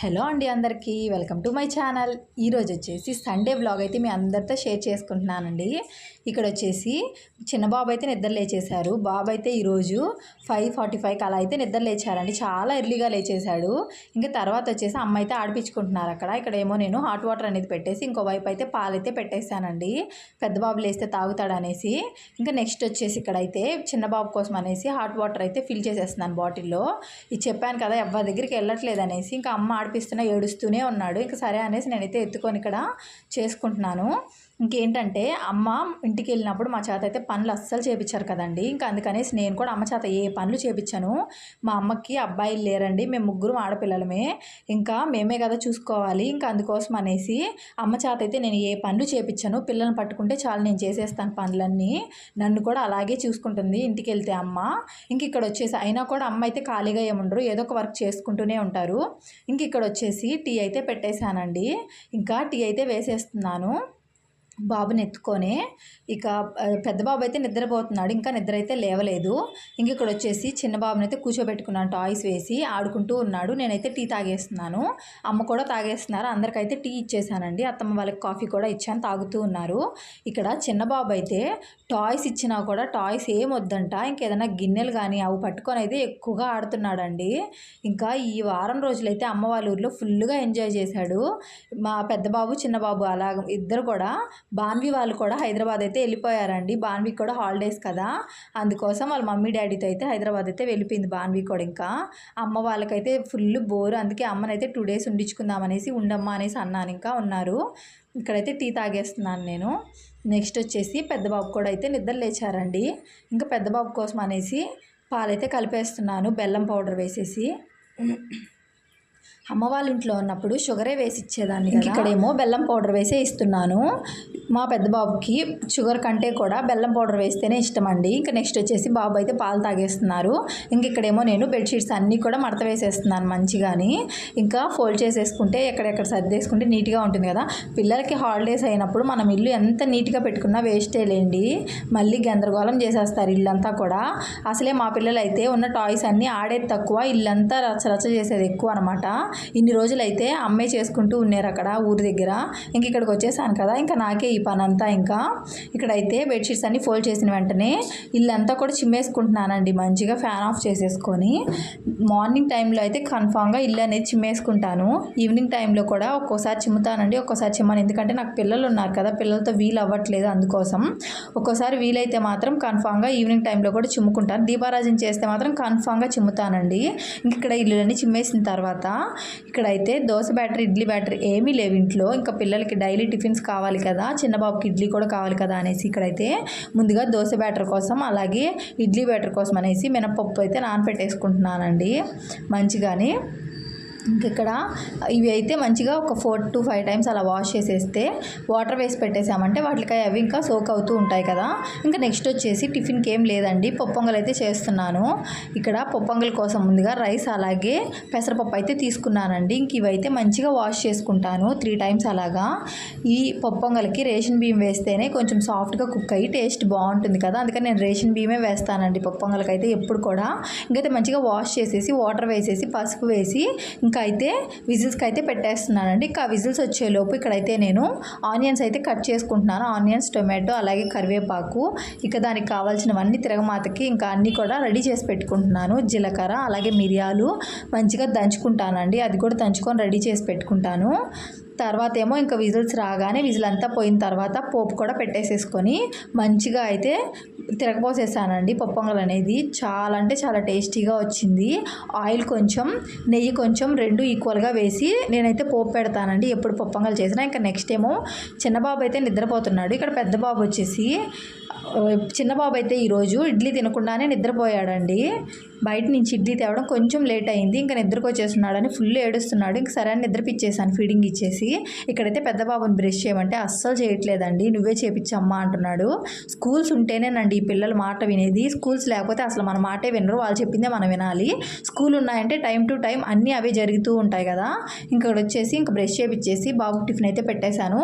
Hello అండి, అందరికీ welcome to my channel. ఈరోజు వచ్చేసి సండే వ్లాగ్ అయితే మీ అందరితో షేర్ చేసుకుంటున్నానండి. ఇక్కడ వచ్చేసి చిన్న బాబు అయితే నిద్ర లేచేశారు. బాబు అయితే ఈరోజు 5:45కి అలా అయితే నిద్ర లేచారండి. చాలా ఎర్లీగా లేచేశాడు. ఇంకా తర్వాత వచ్చేసి అమ్మ అయితే ఆడిపించుకుంటున్నారు అక్కడ. ఇక్కడేమో నేను హాట్ వాటర్ అనేది పెట్టేసి ఇంకో వైపు అయితే పాలైతే పెట్టేశానండి, పెద్ద బాబు లేస్తే తాగుతాడు అనేసి. ఇంకా నెక్స్ట్ వచ్చేసి ఇక్కడైతే చిన్న బాబు కోసం అనేసి హాట్ వాటర్ అయితే ఫిల్ చేసేస్తున్నాను బాటిల్లో. ఇది చెప్పాను కదా, ఎవరి దగ్గరికి వెళ్ళట్లేదు అనేసి. ఇంకా అమ్మ ఆడిపిస్తున్నా ఏడుస్తూనే ఉన్నాడు. ఇంకా సరే అనేసి నేనైతే ఎత్తుకొని ఇక్కడ చేసుకుంటున్నాను. ఇంకేంటంటే అమ్మ ఇంటికి వెళ్ళినప్పుడు మా చేత అయితే పనులు అస్సలు చేపించారు కదండి. ఇంకా అందుకనేసి నేను కూడా అమ్మ చేత ఏ పనులు చేపించాను. మా అమ్మకి అబ్బాయిలు లేరండి, మేము ముగ్గురు ఆడపిల్లలమే, ఇంకా మేమే కదా చూసుకోవాలి. ఇంకా అందుకోసం అనేసి అమ్మ చేత అయితే నేను ఏ పనులు చేపించాను. పిల్లల్ని పట్టుకుంటే చాలు, నేను చేసేస్తాను పనులన్నీ. నన్ను కూడా అలాగే చూసుకుంటుంది ఇంటికి వెళ్తే అమ్మ. ఇంక ఇక్కడ వచ్చేసి అయినా కూడా అమ్మ అయితే ఖాళీగా ఏముండరు, ఏదో ఒక వర్క్ చేసుకుంటూనే ఉంటారు. ఇంక ఇక్కడ వచ్చేసి టీ అయితే పెట్టేశానండి. ఇంకా టీ అయితే వేసేస్తున్నాను బాబుని ఎత్తుకొని. ఇక పెద్ద బాబు అయితే నిద్రపోతున్నాడు, ఇంకా నిద్ర అయితే లేవలేదు. ఇంక ఇక్కడ వచ్చేసి చిన్న బాబుని అయితే కూర్చోబెట్టుకున్నాను, టాయ్స్ వేసి ఆడుకుంటూ ఉన్నాడు. నేనైతే టీ తాగేస్తున్నాను, అమ్మ కూడా తాగేస్తున్నారు. అందరికైతే టీ ఇచ్చేసానండి, అత్తమ్మ వాళ్ళకి కాఫీ కూడా ఇచ్చాను, తాగుతూ ఉన్నారు. ఇక్కడ చిన్న బాబు అయితే టాయ్స్ ఇచ్చినా కూడా టాయ్స్ ఏం వద్దంట, ఇంకేదైనా గిన్నెలు కానీ అవి పట్టుకొని అయితే ఎక్కువగా ఆడుతున్నాడండి. ఇంకా ఈ వారం రోజులైతే అమ్మ వాళ్ళ ఊర్లో ఫుల్గా ఎంజాయ్ చేశాడు మా పెద్ద బాబు చిన్న బాబు. అలా ఇద్దరు కూడా. బాన్వి వాళ్ళు కూడా హైదరాబాద్ అయితే వెళ్ళిపోయారండి. బాన్వికి కూడా హాలిడేస్ కదా, అందుకోసం వాళ్ళ మమ్మీ డాడీతో అయితే హైదరాబాద్ అయితే వెళ్ళిపోయింది బాన్వి కూడా. ఇంకా అమ్మ వాళ్ళకైతే ఫుల్ బోరు, అందుకే అమ్మనైతే 2 days ఉండించుకుందామనేసి ఉండమ్మా అనేసి అన్నాను. ఇంకా ఉన్నారు. ఇక్కడైతే టీ తాగేస్తున్నాను నేను. నెక్స్ట్ వచ్చేసి పెద్ద బాబు కూడా అయితే నిద్ర లేచారండి. ఇంకా పెద్ద బాబు కోసం అనేసి పాలైతే కలిపేస్తున్నాను, బెల్లం పౌడర్ వేసేసి. అమ్మ వాళ్ళ ఇంట్లో ఉన్నప్పుడు షుగరే వేసి ఇచ్చేదాన్ని, ఇక్కడేమో బెల్లం పౌడర్ వేసే ఇస్తున్నాను. మా పెద్ద బాబుకి షుగర్ కంటే కూడా బెల్లం పౌడర్ వేస్తేనే ఇష్టం అండి. ఇంకా నెక్స్ట్ వచ్చేసి బాబు అయితే పాలు తాగేస్తున్నారు. ఇంక ఇక్కడేమో నేను బెడ్షీట్స్ అన్నీ కూడా మడత వేసేస్తున్నాను మంచిగాని. ఇంకా ఫోల్డ్ చేసేసుకుంటే ఎక్కడెక్కడ సర్దేసుకుంటే నీట్గా ఉంటుంది కదా. పిల్లలకి హాలిడేస్ అయినప్పుడు మనం ఇల్లు ఎంత నీట్గా పెట్టుకున్నా వేస్టే లేండి, మళ్ళీ గందరగోళం చేసేస్తారు ఇల్లంతా కూడా. అసలే మా పిల్లలు అయితే ఉన్న టాయ్స్ అన్నీ ఆడేది తక్కువ, ఇల్లంతా రచ్చరచ్చ చేసేది ఎక్కువ అనమాట. ఇన్ని రోజులైతే అమ్మే చేసుకుంటూ ఉన్నారు అక్కడ ఊరి దగ్గర. ఇంక ఇక్కడికి వచ్చేసాను కదా, ఇంకా నాకే ఈ పని అంతా. ఇంకా ఇక్కడైతే బెడ్షీట్స్ అన్నీ ఫోల్డ్ చేసిన వెంటనే ఇల్లంతా కూడా చిమ్మేసుకుంటున్నానండి మంచిగా, ఫ్యాన్ ఆఫ్ చేసేసుకొని. మార్నింగ్ టైంలో అయితే కన్ఫామ్గా ఇల్లు అనేది చిమ్మేసుకుంటాను. ఈవినింగ్ టైంలో కూడా ఒక్కోసారి చిమ్ముతానండి, ఒక్కోసారి చిమ్మను. ఎందుకంటే నాకు పిల్లలు ఉన్నారు కదా, పిల్లలతో వీలు అవ్వట్లేదు, అందుకోసం. ఒక్కోసారి వీలైతే మాత్రం కన్ఫామ్గా ఈవినింగ్ టైంలో కూడా చిమ్ముకుంటాను. దీపారాజన చేస్తే మాత్రం కన్ఫామ్గా చిమ్ముతానండి. ఇంక ఇక్కడ ఇల్లులన్నీ చిమ్మేసిన తర్వాత ఇక్కడైతే దోశ బ్యాటర్, ఇడ్లీ బ్యాటర్ ఏమీ లేవు ఇంట్లో. ఇంకా పిల్లలకి డైలీ టిఫిన్స్ కావాలి కదా, చిన్న బాబుకి ఇడ్లీ కూడా కావాలి కదా అనేసి ఇక్కడైతే ముందుగా దోశ బ్యాటర్ కోసం అలాగే ఇడ్లీ బ్యాటర్ కోసం అనేసి మినపప్పు అయితే నానపెట్టేసుకుంటున్నానండి మంచిగాని. ఇంకిక్కడ ఇవి అయితే మంచిగా ఒక 4 to 5 times అలా వాష్ చేసేస్తే వాటర్ వేసి పెట్టేసామంటే వాటికి అవి ఇంకా సోక్ అవుతూ ఉంటాయి కదా. ఇంకా నెక్స్ట్ వచ్చేసి టిఫిన్కి ఏం లేదండి, పొంగల్ అయితే చేస్తున్నాను. ఇక్కడ పొంగల్ కోసం ముందుగా రైస్ అలాగే పెసరపప్పు అయితే తీసుకున్నానండి. ఇంక ఇవైతే మంచిగా వాష్ చేసుకుంటాను 3 times అలాగా. ఈ పొంగల్కి రేషన్ బియ్యం వేస్తేనే కొంచెం సాఫ్ట్గా కుక్ అయ్యి టేస్ట్ బాగుంటుంది కదా, అందుకని నేను రేషన్ బియ్యమే వేస్తానండి పొంగల్కి అయితే ఎప్పుడు కూడా. ఇంకైతే మంచిగా వాష్ చేసేసి వాటర్ వేసేసి పసుపు వేసి ఇంకా అయితే విజిల్స్కి అయితే పెట్టేస్తున్నానండి. ఇంకా విజిల్స్ వచ్చేలోపు ఇక్కడైతే నేను ఆనియన్స్ అయితే కట్ చేసుకుంటున్నాను. ఆనియన్స్, టొమాటో అలాగే కరివేపాకు. ఇక దానికి కావాల్సినవన్నీ తిరగమాతకి ఇంకా అన్నీ కూడా రెడీ చేసి పెట్టుకుంటున్నాను. జీలకర్ర అలాగే మిరియాలు మంచిగా దంచుకుంటానండి, అది కూడా దంచుకొని రెడీ చేసి పెట్టుకుంటాను. తర్వాత ఏమో ఇంకా విజిల్స్ రాగానే విజిల్ అంతా పోయిన తర్వాత పోపు కూడా పెట్టేసేసుకొని మంచిగా అయితే తిరగపోసేసానండి. పొంగల్ అనేది చాలా అంటే చాలా టేస్టీగా వచ్చింది. ఆయిల్ కొంచెం, నెయ్యి కొంచెం 2 ఈక్వల్గా వేసి నేనైతే పోపు పెడతానండి ఎప్పుడు పొంగల్ చేసినా. ఇంకా నెక్స్ట్ ఏమో చిన్నబాబు అయితే నిద్రపోతున్నాడు. ఇక్కడ పెద్ద బాబు వచ్చేసి, చిన్నబాబు అయితే ఈరోజు ఇడ్లీ తినకుండానే నిద్రపోయాడండి. బయట నుంచి ఇడ్లీ తేవడం కొంచెం లేట్ అయింది, ఇంకా నిద్రకు వచ్చేస్తున్నాడని ఫుల్ ఏడుస్తున్నాడు. ఇంక సరే అని నిద్రపిచ్చేసాను ఫీడింగ్ ఇచ్చేసి. ఇక్కడైతే పెద్ద బాబుని బ్రష్ చేయమంటే అస్సలు చేయట్లేదండి, నువ్వే చేపించమ్మా అంటున్నాడు. స్కూల్స్ ఉంటేనేనండి ఈ పిల్లలు మాట వినేది, స్కూల్స్ లేకపోతే అసలు మన మాటే వినరు, వాళ్ళు చెప్పిందే మనం వినాలి. స్కూల్ ఉన్నాయంటే టైం టు టైం అన్నీ అవే జరుగుతూ ఉంటాయి కదా. ఇక్కడ వచ్చేసి ఇంక బ్రష్ చేపించేసి బాబుకి టిఫిన్ అయితే పెట్టేశాను.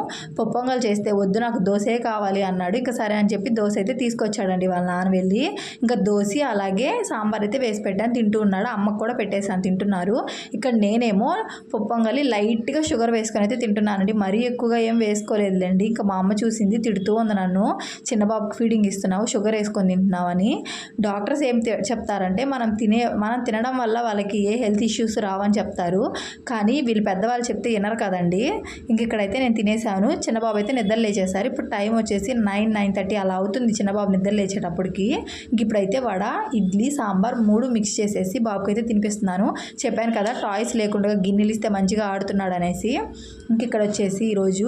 పొంగల్ చేస్తే వద్దు నాకు దోశే కావాలి అన్నాడు. ఇంకా సరే అని చెప్పి దోశ అయితే తీసుకొచ్చాడండి వాళ్ళ నాన్న వెళ్ళి. ఇంకా దోశ అలాగే సాంబార్ అయితే వేసి పెట్టాను, తింటూ ఉన్నాడు. అమ్మకు కూడా పెట్టేసాను, తింటున్నారు. ఇక్కడ నేనేమో పప్పు పొంగలి లైట్గా షుగర్ వేసుకొని అయితే తింటున్నానండి. మరీ ఎక్కువగా ఏం వేసుకోలేదులేండి. ఇంకా మా అమ్మ చూసింది, తిడుతూ ఉంది నన్ను, చిన్నబాబుకి ఫీడింగ్ ఇస్తున్నావు, షుగర్ వేసుకొని తింటున్నావు అని. డాక్టర్స్ ఏం చెప్తారంటే మనం తినడం వల్ల వాళ్ళకి ఏ హెల్త్ ఇష్యూస్ రావని చెప్తారు. కానీ వీళ్ళు పెద్దవాళ్ళు చెప్తే వినరు కదండి. ఇంక ఇక్కడైతే నేను తినేసాను. చిన్నబాబు అయితే నిద్ర లేచేసారు. ఇప్పుడు టైం వచ్చేసి 9:30 అలా అవుతుంది చిన్నబాబు నిద్ర లేచేటప్పటికి. ఇంక ఇప్పుడైతే వడ, ఇడ్లీ, సాంబార్ 3 మిక్స్ చేసేసి బాబుకి అయితే తినిపిస్తున్నాను. చెప్పాను కదా టాయ్స్ లేకుండా గిన్నెలు ఇస్తే మంచిగా ఆడుతున్నాడు అనేసి. ఇంక ఇక్కడ వచ్చేసి ఈరోజు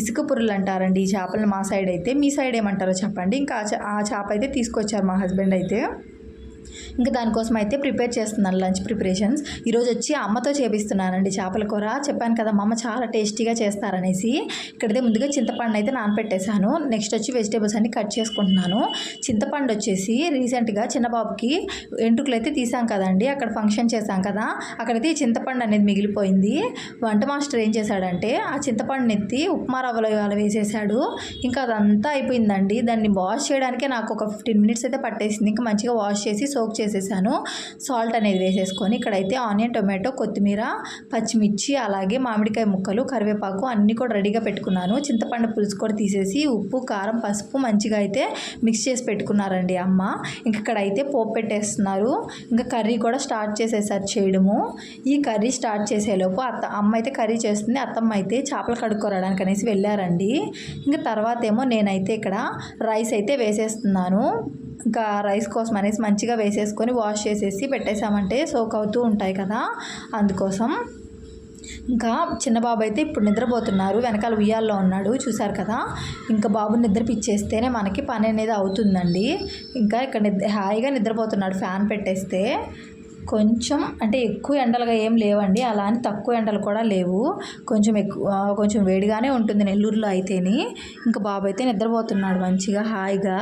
ఇసుక పుర్రెలు అంటారండి ఈ చేపలను మా సైడ్ అయితే. మీ సైడ్ ఏమంటారో చెప్పండి. ఇంకా ఆ చేప అయితే తీసుకొచ్చారు మా హస్బెండ్ అయితే. ఇంకా దానికోసం అయితే ప్రిపేర్ చేస్తున్నాను లంచ్ ప్రిపరేషన్స్. ఈరోజు వచ్చి అమ్మతో చేపిస్తున్నానండి చేపల కూర. చెప్పాను కదా మా అమ్మ చాలా టేస్టీగా చేస్తారనేసి. ఇక్కడైతే ముందుగా చింతపండు అయితే నానపెట్టేశాను. నెక్స్ట్ వచ్చి వెజిటేబుల్స్ అన్ని కట్ చేసుకుంటున్నాను. చింతపండు వచ్చేసి రీసెంట్గా చిన్నబాబుకి ఎంట్రుకలు అయితే తీసాం కదండి, అక్కడ ఫంక్షన్ చేశాం కదా, అక్కడైతే ఈ చింతపండు అనేది మిగిలిపోయింది. వంట మాస్టర్ ఏం చేశాడంటే ఆ చింతపండుని ఎత్తి ఉప్మా రవ్వలో అలా వేసేసాడు. ఇంకా అదంతా అయిపోయిందండి. దాన్ని వాష్ చేయడానికే నాకు ఒక 15 మినిట్స్ అయితే పట్టేసింది. ఇంకా మంచిగా వాష్ చేసి సోక్ చేసేసాను. సాల్ట్ అనేది వేసేసుకొని ఇక్కడైతే ఆనియన్, టొమాటో, కొత్తిమీర, పచ్చిమిర్చి, అలాగే మామిడికాయ ముక్కలు, కరివేపాకు అన్నీ కూడా రెడీగా పెట్టుకున్నాను. చింతపండు పులుసు కూడా తీసేసి ఉప్పు, కారం, పసుపు మంచిగా అయితే మిక్స్ చేసి పెట్టుకున్నారండి అమ్మ. ఇంక ఇక్కడైతే పోపు పెట్టేస్తున్నారు. ఇంకా కర్రీ కూడా స్టార్ట్ చేసేసారు చేయడము. ఈ కర్రీ స్టార్ట్ చేసేలోపు అమ్మ అయితే కర్రీ చేస్తుంది, అత్తమ్మ అయితే చేపలు కడుక్కోరాడానికి అనేసి వెళ్ళారండి. ఇంకా తర్వాత ఏమో నేనైతే ఇక్కడ రైస్ అయితే వేసేస్తున్నాను. ఇంకా రైస్ కోసం అనేసి మంచిగా వేసేసుకొని వాష్ చేసేసి పెట్టేసామంటే సోక్ అవుతూ ఉంటాయి కదా, అందుకోసం. ఇంకా చిన్న బాబు అయితే ఇప్పుడు నిద్రపోతున్నారు, వెనకాల ఉయ్యాల్లో ఉన్నాడు చూసారు కదా. ఇంకా బాబుని నిద్రపిచ్చేస్తేనే మనకి పని అనేది అవుతుందండి. ఇంకా ఇక్కడ హాయిగా నిద్రపోతున్నాడు ఫ్యాన్ పెట్టేస్తే. కొంచెం అంటే ఎక్కువ ఎండలుగా ఏం లేవండి, అలా అని తక్కువ ఎండలు కూడా లేవు, కొంచెం వేడిగానే ఉంటుంది నెల్లూరులో అయితేని. ఇంకా బాబు అయితే నిద్రపోతున్నాడు మంచిగా హాయిగా.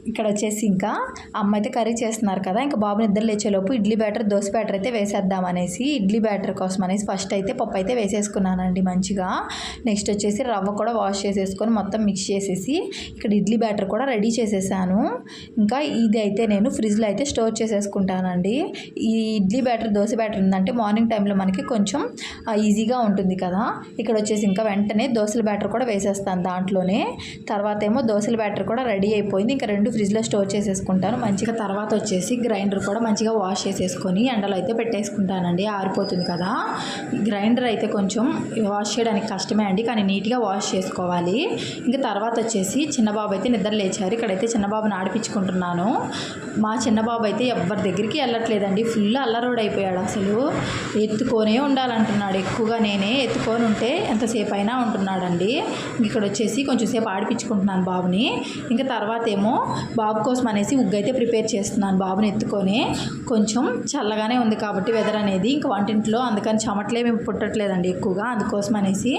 ఇక్కడ వచ్చేసి ఇంకా అమ్మ అయితే కర్రీ చేస్తున్నారు కదా, ఇంకా బాబు నిద్ర లేచేలోపు ఇడ్లీ బ్యాటర్, దోశ బ్యాటర్ అయితే వేసేద్దామనేసి ఇడ్లీ బ్యాటర్ కోసం అనేసి ఫస్ట్ అయితే పప్పు అయితే వేసేసుకున్నానండి మంచిగా. నెక్స్ట్ వచ్చేసి రవ్వ కూడా వాష్ చేసేసుకొని మొత్తం మిక్స్ చేసేసి ఇక్కడ ఇడ్లీ బ్యాటర్ కూడా రెడీ చేసేసాను. ఇంకా ఇది అయితే నేను ఫ్రిడ్జ్లో అయితే స్టోర్ చేసేసుకుంటానండి. ఈ ఇడ్లీ బ్యాటర్, దోశ బ్యాటర్ ఉందంటే మార్నింగ్ టైంలో మనకి కొంచెం ఈజీగా ఉంటుంది కదా. ఇక్కడ వచ్చేసి ఇంకా వెంటనే దోశల బ్యాటర్ కూడా వేసేస్తాను దాంట్లోనే. తర్వాత ఏమో దోశల బ్యాటర్ కూడా రెడీ అయిపోయింది. ఇంకా 2 ఫ్రిడ్జ్లో స్టోర్ చేసేసుకుంటాను మంచిగా. తర్వాత వచ్చేసి గ్రైండర్ కూడా మంచిగా వాష్ చేసేసుకొని ఎండలో అయితే పెట్టేసుకుంటానండి, ఆరిపోతుంది కదా. గ్రైండర్ అయితే కొంచెం వాష్ చేయడానికి కష్టమే అండి, కానీ నీట్గా వాష్ చేసుకోవాలి. ఇంకా తర్వాత వచ్చేసి చిన్నబాబు అయితే నిద్ర లేచారు. ఇక్కడైతే చిన్నబాబుని ఆడిపించుకుంటున్నాను. మా చిన్నబాబు అయితే ఎవరి దగ్గరికి వెళ్ళట్లేదండి, ఫుల్ అల్లరోడ్ అయిపోయాడు అసలు. ఎత్తుకొనే ఉండాలంటున్నాడు ఎక్కువగా. నేనే ఎత్తుకొని ఉంటే ఎంతసేపు అయినా ఉంటున్నాడండి. ఇక్కడ వచ్చేసి కొంచెం సేపు ఆడిపించుకుంటున్నాను బాబుని. ఇంకా తర్వాత ఏమో బాబు కోసం అనేసి ఉగ్గు అయితే ప్రిపేర్ చేస్తున్నాను బాబుని ఎత్తుకొని. కొంచెం చల్లగానే ఉంది కాబట్టి వెదర్ అనేది, ఇంకా వంటింట్లో అందుకని చెమటలేమి పుట్టట్లేదండి ఎక్కువగా, అందుకోసం అనేసి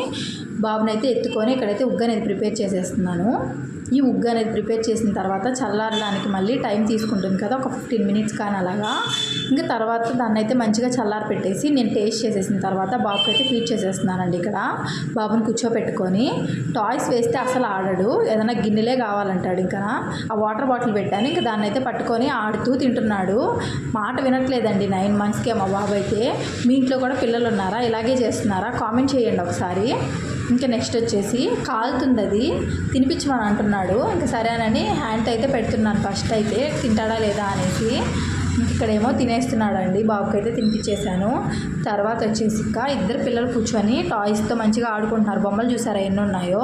బాబుని అయితే ఎత్తుకొని ఇక్కడైతే ఉగ్గు అనేది ప్రిపేర్ చేసేస్తున్నాను. ఈ ఉగ్గు అనేది ప్రిపేర్ చేసిన తర్వాత చల్లారడానికి మళ్ళీ టైం తీసుకుంటుంది కదా, ఒక 15 మినిట్స్ కానీ అలాగా. ఇంకా తర్వాత దాన్ని అయితే మంచిగా చల్లారి పెట్టేసి నేను టేస్ట్ చేసేసిన తర్వాత బాబుకి అయితే ఫీడ్ చేసేస్తున్నానండి. ఇక్కడ బాబుని కూర్చోపెట్టుకొని టాయ్స్ వేస్తే అసలు ఆడడు, ఏదైనా గిన్నెలే కావాలంటాడు. ఇంకా ఆ వాటర్ బాటిల్ పెట్టాను, ఇంకా దాన్ని అయితే పట్టుకొని ఆడుతూ తింటున్నాడు. మాట వినట్లేదండి 9 మంత్స్కే మా బాబు అయితే. మీ ఇంట్లో కూడా పిల్లలు ఉన్నారా, ఇలాగే చేస్తున్నారా, కామెంట్ చేయండి ఒకసారి. ఇంకా నెక్స్ట్ వచ్చేసి కాలుతుంది, అది తినిపించమని అంటున్నాడు. ఇంకా సరేనని హ్యాండ్ అయితే పెడుతున్నాను ఫస్ట్ అయితే తింటాడా లేదా అనేసి. ఇక్కడేమో తినేస్తున్నాడండి, బాబుకి అయితే తినిపించేశాను. తర్వాత వచ్చేసి ఇంకా ఇద్దరు పిల్లలు కూర్చొని టాయ్స్తో మంచిగా ఆడుకుంటున్నారు. బొమ్మలు చూసారా ఎన్ని ఉన్నాయో,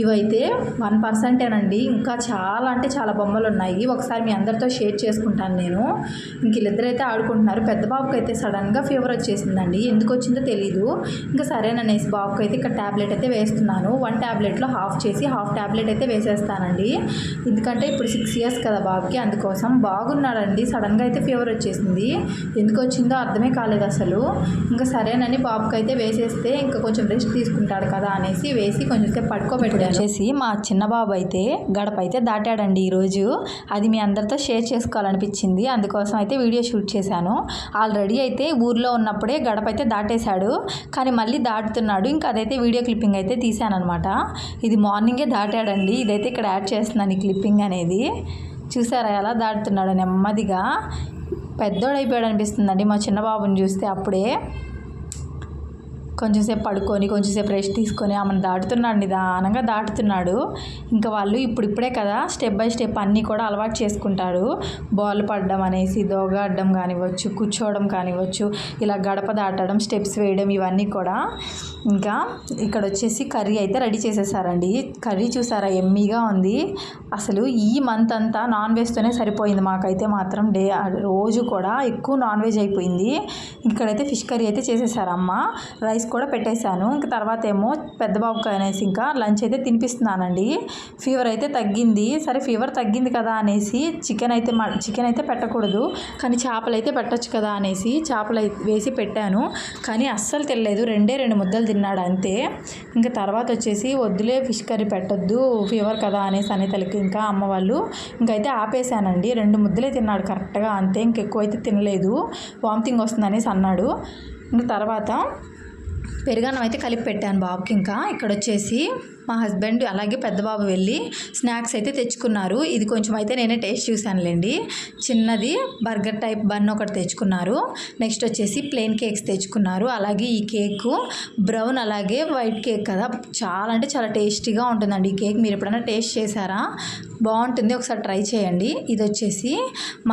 ఇవైతే 1%ఏనండి, ఇంకా చాలా అంటే చాలా బొమ్మలు ఉన్నాయి. ఒకసారి మీ అందరితో షేర్ చేసుకుంటాను నేను. ఇంక వీళ్ళిద్దరైతే ఆడుకుంటున్నారు. పెద్ద బాబుకి అయితే సడన్గా ఫీవర్ వచ్చేసిందండి, ఎందుకు వచ్చిందో తెలీదు. ఇంకా సరేననేసి బాబుకి అయితే ఇక్కడ ట్యాబ్లెట్ అయితే వేస్తున్నాను. 1 ట్యాబ్లెట్లో హాఫ్ చేసి హాఫ్ ట్యాబ్లెట్ అయితే వేసేస్తానండి. ఎందుకంటే ఇప్పుడు 6 ఇయర్స్ కదా బాబుకి, అందుకోసం. బాగున్నాడండి, సడన్గా అయితే ఫీవర్ వచ్చేసింది, ఎందుకు వచ్చిందో అర్థమే కాలేదు అసలు. ఇంకా సరేనని బాబుకి అయితే వేసేస్తే ఇంకా కొంచెం రెస్ట్ తీసుకుంటాడు కదా అనేసి వేసి కొంచెం సేపు పడుకోబెట్టాను. వచ్చేసి మా చిన్న బాబు అయితే గడప అయితే దాటాడండి ఈరోజు. అది మీ అందరితో షేర్ చేసుకోవాలనిపించింది, అందుకోసం అయితే వీడియో షూట్ చేశాను. ఆల్రెడీ అయితే ఊర్లో ఉన్నప్పుడే గడప అయితే దాటేశాడు, కానీ మళ్ళీ దాటుతున్నాడు. ఇంకా అదైతే వీడియో క్లిప్పింగ్ అయితే తీశాను అనమాట. ఇది మార్నింగే దాటాడండి, ఇదైతే ఇక్కడ యాడ్ చేస్తున్నాను ఈ క్లిప్పింగ్ అనేది. చూసారా ఎలా దాటుతున్నాడు నెమ్మదిగా. పెద్దోడైపోయాడు అనిపిస్తుందండి మా చిన్న బాబుని చూస్తే. అప్పుడే కొంచెంసేపు పడుకొని కొంచెంసేపు రెస్ట్ తీసుకొని ఆమెను దాటుతున్నాడు, నిదానంగా దాటుతున్నాడు. ఇంకా వాళ్ళు ఇప్పుడిప్పుడే కదా స్టెప్ బై స్టెప్ అన్నీ కూడా అలవాటు చేసుకుంటారు. బాల్ పడడం అనేసి, దోగాడడం కానివ్వచ్చు, కూర్చోవడం కానివ్వచ్చు, ఇలా గడప దాటడం, స్టెప్స్ వేయడం, ఇవన్నీ కూడా. ఇంకా ఇక్కడ వచ్చేసి కర్రీ అయితే రెడీ చేసేసారండి. కర్రీ చూసారా ఎమ్మీగా ఉంది. అసలు ఈ మంత్ అంతా నాన్ వెజ్తోనే సరిపోయింది మాకైతే మాత్రం. రోజు కూడా ఎక్కువ నాన్ వెజ్ అయిపోయింది. ఇక్కడైతే ఫిష్ కర్రీ అయితే చేసేసారు అమ్మ. రైస్ కూడా పెట్టేశాను. ఇంకా తర్వాత ఏమో పెద్ద బాబుకి అనేసి ఇంకా లంచ్ అయితే తినిపిస్తున్నానండి. ఫీవర్ అయితే తగ్గింది. సరే ఫీవర్ తగ్గింది కదా అనేసి చికెన్ అయితే పెట్టకూడదు, కానీ చేపలు అయితే పెట్టచ్చు కదా అనేసి చేపలు వేసి పెట్టాను. కానీ అస్సలు తెలియలేదు, 2 ముద్దలు తిన్నాడు అంతే. ఇంకా తర్వాత వచ్చేసి వద్దులే ఫిష్ కర్రీ పెట్టొద్దు ఫీవర్ కదా అనేసి అనేతలకి ఇంకా అమ్మ వాళ్ళు ఇంకైతే ఆపేశానండి. 2 ముద్దలే తిన్నాడు కరెక్ట్గా అంతే. ఇంకెక్కువైతే తినలేదు, వామిటింగ్ వస్తుంది అనేసి అన్నాడు. ఇంకా తర్వాత పెరుగన్నం అయితే కలిపి పెట్టాను బాబుకి. ఇంకా ఇక్కడ వచ్చేసి మా హస్బెండ్ అలాగే పెద్ద బాబు వెళ్ళి స్నాక్స్ అయితే తెచ్చుకున్నారు. ఇది కొంచెం అయితే నేనే టేస్ట్ చూశానులేండి. చిన్నది బర్గర్ టైప్ బన్ ఒకటి తెచ్చుకున్నారు. నెక్స్ట్ వచ్చేసి ప్లెయిన్ కేక్స్ తెచ్చుకున్నారు. అలాగే ఈ కేకు బ్రౌన్ అలాగే వైట్ కేక్ కదా, చాలా అంటే చాలా టేస్టీగా ఉంటుందండి ఈ కేక్. మీరు ఎప్పుడైనా టేస్ట్ చేశారా? బాగుంటుంది, ఒకసారి ట్రై చేయండి. ఇది వచ్చేసి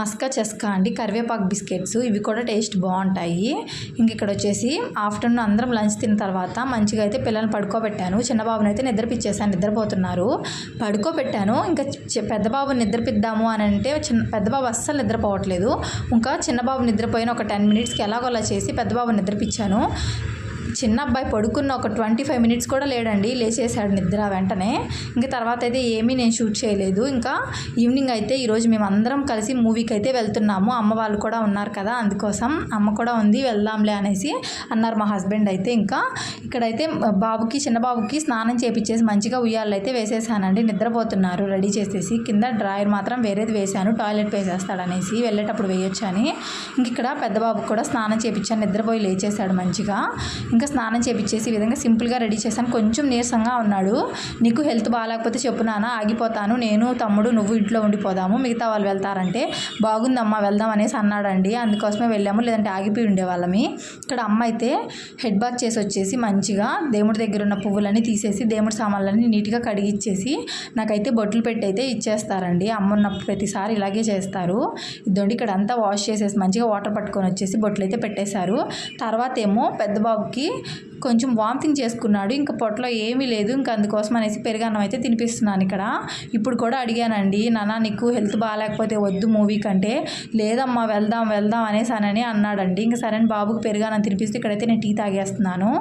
మస్కా చెస్కా అండి, కరివేపాకు బిస్కెట్స్. ఇవి కూడా టేస్ట్ బాగుంటాయి. ఇంక ఇక్కడ వచ్చేసి ఆఫ్టర్నూన్ అందరం లంచ్ తిన్న తర్వాత మంచిగా అయితే పిల్లల్ని పడుకోబెట్టాను. చిన్న బాబుని అయితే నిద్రపిచ్చేసాను, నిద్రపోతున్నారు. పడుకోబెట్టాను. ఇంకా పెద్ద బాబుని నిద్రపిద్దాము అని అంటే పెద్ద బాబు అస్సలు నిద్రపోవట్లేదు. ఇంకా చిన్న బాబు నిద్రపోయిన ఒక 10 మినిట్స్కి ఎలాగోలా చేసి పెద్ద బాబుని నిద్రపిచ్చాను. చిన్న అబ్బాయి పడుకున్న ఒక 25 మినిట్స్ కూడా లేడండి, లేచేసాడు నిద్ర వెంటనే. ఇంకా తర్వాత అయితే ఏమీ నేను షూట్ చేయలేదు. ఇంకా ఈవినింగ్ అయితే ఈరోజు మేము అందరం కలిసి మూవీకి అయితే వెళ్తున్నాము. అమ్మ వాళ్ళు కూడా ఉన్నారు కదా, అందుకోసం అమ్మ కూడా ఉంది వెళ్దాంలే అనేసి అన్నారు మా హస్బెండ్ అయితే. ఇంకా ఇక్కడైతే చిన్న బాబుకి స్నానం చేపించేసి మంచిగా ఉయ్యాలు అయితే వేసేసానండి. నిద్రపోతున్నారు రెడీ చేసేసి. కింద డ్రాయర్ మాత్రం వేరేది వేశాను, టాయిలెట్ వేసేస్తాడనేసి వెళ్ళేటప్పుడు వేయొచ్చు అని. ఇంక ఇక్కడ పెద్ద బాబుకి కూడా స్నానం చేపించాను, నిద్రపోయి లేచేశాడు మంచిగా. ఇంకా స్నానం చేపించేసి ఈ విధంగా సింపుల్గా రెడీ చేశాను. కొంచెం నీరసంగా ఉన్నాడు. నీకు హెల్త్ బాగాలేకపోతే చెప్పు నాన్న, ఆగిపోతాను, నేను తమ్ముడు నువ్వు ఇంట్లో ఉండిపోదాము, మిగతా వాళ్ళు వెళ్తారంటే బాగుందమ్మా వెళ్దాం అనేసి అన్నాడండి. అందుకోసమే వెళ్ళాము, లేదంటే ఆగిపోయి ఉండేవాళ్ళమి. ఇక్కడ అమ్మ అయితే హెడ్ బాత్ చేసి వచ్చేసి మంచిగా దేవుడి దగ్గర ఉన్న పువ్వులన్నీ తీసేసి దేవుడి సామాన్లన్నీ నీట్గా కడిగిచ్చేసి నాకైతే బొట్లు పెట్టి అయితే ఇచ్చేస్తారండి. అమ్మ ఉన్నప్పుడు ప్రతిసారి ఇలాగే చేస్తారు. ఇదండి ఇక్కడ అంతా వాష్ చేసేసి మంచిగా వాటర్ పట్టుకొని వచ్చేసి బొట్లు అయితే పెట్టేశారు. తర్వాత ఏమో పెద్ద బాబుకి కొంచెం వామిటింగ్ చేసుకున్నాడు. ఇంకా పొట్టలో ఏమీ లేదు. ఇంకా అందుకోసం అనేసి పెరుగన్నం అయితే తినిపిస్తున్నాను ఇక్కడ. ఇప్పుడు కూడా అడిగానండి, నాన్న నీకు హెల్త్ బాగాలేకపోతే వద్దు మూవీ కంటే, లేదమ్మా వెళ్దాం అనేసి అన్నాడండి. ఇంకా సరే బాబుకి పెరుగన్నం తినిపిస్తే ఇక్కడైతే నేను టీ తాగేస్తున్నాను.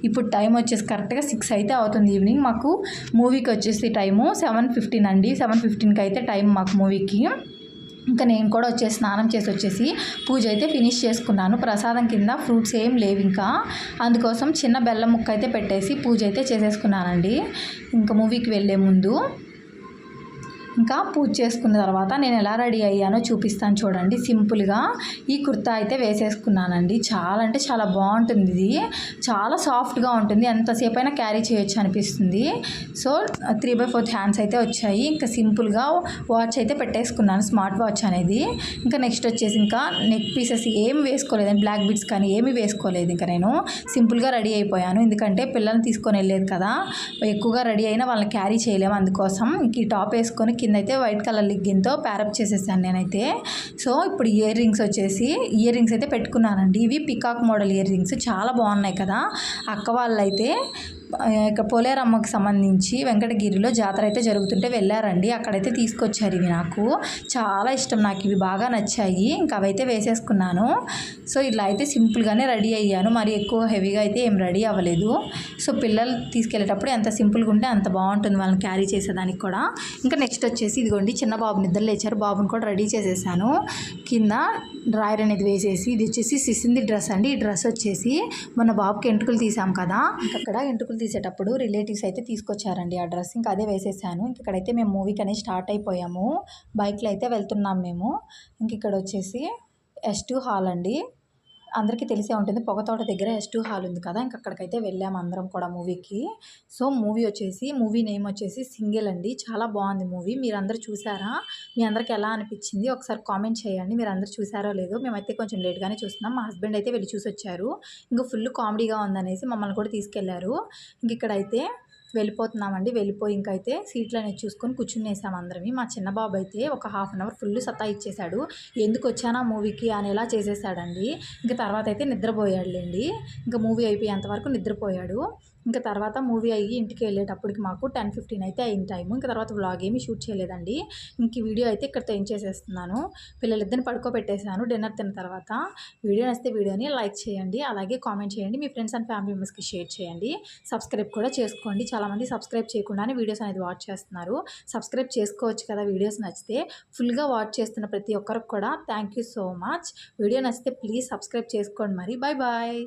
ఇప్పుడు టైం వచ్చేసి కరెక్ట్గా 6 అయితే అవుతుంది ఈవినింగ్. మాకు మూవీకి వచ్చేసి టైము 7:15 అండి. 7:15కి అయితే టైం మాకు మూవీకి. ఇంకా నేను కూడా వచ్చేసి స్నానం చేసి వచ్చేసి పూజ అయితే ఫినిష్ చేసుకున్నాను. ప్రసాదం కింద ఫ్రూట్స్ ఏం లేవు ఇంకా, అందుకోసం చిన్న బెల్లం ముక్క అయితే పెట్టేసి పూజ అయితే చేసేసుకున్నానండి. ఇంకా మూవీకి వెళ్ళే ముందు ఇంకా పూజ చేసుకున్న తర్వాత నేను ఎలా రెడీ అయ్యానో చూపిస్తాను చూడండి. సింపుల్గా ఈ కుర్తా అయితే వేసేసుకున్నానండి. చాలా అంటే చాలా బాగుంటుంది. ఇది చాలా సాఫ్ట్గా ఉంటుంది, ఎంతసేపు అయినా క్యారీ చేయొచ్చు అనిపిస్తుంది. సో 3/4 హ్యాండ్స్ అయితే వచ్చాయి. ఇంకా సింపుల్గా వాచ్ అయితే పెట్టేసుకున్నాను, స్మార్ట్ వాచ్ అనేది. ఇంకా నెక్స్ట్ వచ్చేసి ఇంకా నెక్ పీసెస్ ఏమి వేసుకోలేదండి, బ్లాక్ బీడ్స్ కానీ ఏమీ వేసుకోలేదు. ఇంకా నేను సింపుల్గా రెడీ అయిపోయాను, ఎందుకంటే పిల్లల్ని తీసుకొని వెళ్ళలేదు కదా, ఎక్కువగా రెడీ అయినా వాళ్ళని క్యారీ చేయలేము. అందుకోసం ఇంక ఈ టాప్ వేసుకొని కింద అయితే వైట్ కలర్ లిగ్గిన్తో ప్యారప్ చేసేసాను నేనైతే. సో ఇప్పుడు ఇయర్ రింగ్స్ అయితే పెట్టుకున్నానండి. ఇవి పికాక్ మోడల్ ఇయర్ రింగ్స్ చాలా బాగున్నాయి కదా. అక్క వాళ్ళైతే ఇక్కడ పోలేరమ్మకి సంబంధించి వెంకటగిరిలో జాతర అయితే జరుగుతుంటే వెళ్ళారండి, అక్కడైతే తీసుకొచ్చారు. ఇవి నాకు చాలా ఇష్టం, నాకు ఇవి బాగా నచ్చాయి. ఇంకా అవైతే వేసేసుకున్నాను. సో ఇలా అయితే సింపుల్గానే రెడీ అయ్యాను, మరి ఎక్కువ హెవీగా అయితే ఏం రెడీ అవ్వలేదు. సో పిల్లలు తీసుకెళ్ళేటప్పుడు ఎంత సింపుల్గా ఉంటే అంత బాగుంటుంది వాళ్ళని క్యారీ చేసేదానికి కూడా. ఇంకా నెక్స్ట్ వచ్చేసి ఇదిగోండి చిన్న బాబు నిద్ర లేచారు, బాబుని కూడా రెడీ చేసేసాను. కింద డ్రాయర్ అనేది వేసేసి, ఇది వచ్చేసి సిసింది డ్రెస్ అండి. ఈ డ్రెస్ వచ్చేసి మన బాబుకి ఎంటుకలు తీసాం కదా, అక్కడ ఎంటుకలు తీసేటప్పుడు రిలేటివ్స్ అయితే తీసుకొచ్చారండి ఆ డ్రెస్. ఇంకా అదే వేసేసాను. ఇంక ఇక్కడైతే మేము మూవీకి అనేది స్టార్ట్ అయిపోయాము, బైక్లో అయితే వెళ్తున్నాం మేము. ఇంక ఇక్కడ వచ్చేసి S2 హాల్ అండి. అందరికీ తెలిసే ఉంటుంది పొగతోట దగ్గర S2 హాల్ ఉంది కదా, ఇంక అక్కడికైతే వెళ్ళాము అందరం కూడా మూవీకి. సో మూవీ నేమ్ వచ్చేసి సింగిల్ అండి. చాలా బాగుంది మూవీ. మీరందరూ చూసారా? మీ అందరికి ఎలా అనిపించింది ఒకసారి కామెంట్ చేయండి. మీరు అందరూ చూసారో లేదో. మేమైతే కొంచెం లేట్గానే చూస్తున్నాం. మా హస్బెండ్ అయితే వెళ్ళి చూసొచ్చారు. ఇంకా ఫుల్ కామెడీగా ఉందనేసి మమ్మల్ని కూడా తీసుకెళ్లారు. ఇంక ఇక్కడైతే వెళ్ళిపోతున్నామండి. వెళ్ళిపోయి ఇంకైతే సీట్లు అనేది చూసుకొని కూర్చునేసాము అందరమి. మా చిన్న బాబు అయితే ఒక హాఫ్ అన్ అవర్ ఫుల్ సతాయిచ్చేసాడు. ఎందుకు వచ్చానా మూవీకి అనేలా చేసేసాడండి. ఇంకా తర్వాత అయితే నిద్రపోయాడులేండి. ఇంకా మూవీ అయిపోయేంత వరకు నిద్రపోయాడు. ఇంకా తర్వాత మూవీ అయ్యి ఇంటికి వెళ్ళేటప్పటికి మాకు 10:15 అయితే అయిన టైము. ఇంకా తర్వాత వ్లాగ్ ఏమీ షూట్ చేయలేదండి. ఇంక ఈ వీడియో అయితే ఇక్కడితో ఏం చేసేస్తున్నాను. పిల్లలిద్దరిని పడుకోబెట్టేశాను డిన్నర్ తిన్న తర్వాత. వీడియో నచ్చితే వీడియోని లైక్ చేయండి, అలాగే కామెంట్ చేయండి, మీ ఫ్రెండ్స్ అండ్ ఫ్యామిలీ మెంబర్స్కి షేర్ చేయండి, సబ్స్క్రైబ్ కూడా చేసుకోండి. చాలామంది సబ్స్క్రైబ్ చేయకుండానే వీడియోస్ అనేది వాచ్ చేస్తున్నారు. సబ్స్క్రైబ్ చేసుకోవచ్చు కదా వీడియోస్ నచ్చితే. ఫుల్గా వాచ్ చేస్తున్న ప్రతి ఒక్కరికి కూడా thank you so much. Video నచ్చితే ప్లీజ్ సబ్స్క్రైబ్ చేసుకోండి మరి. Bye bye.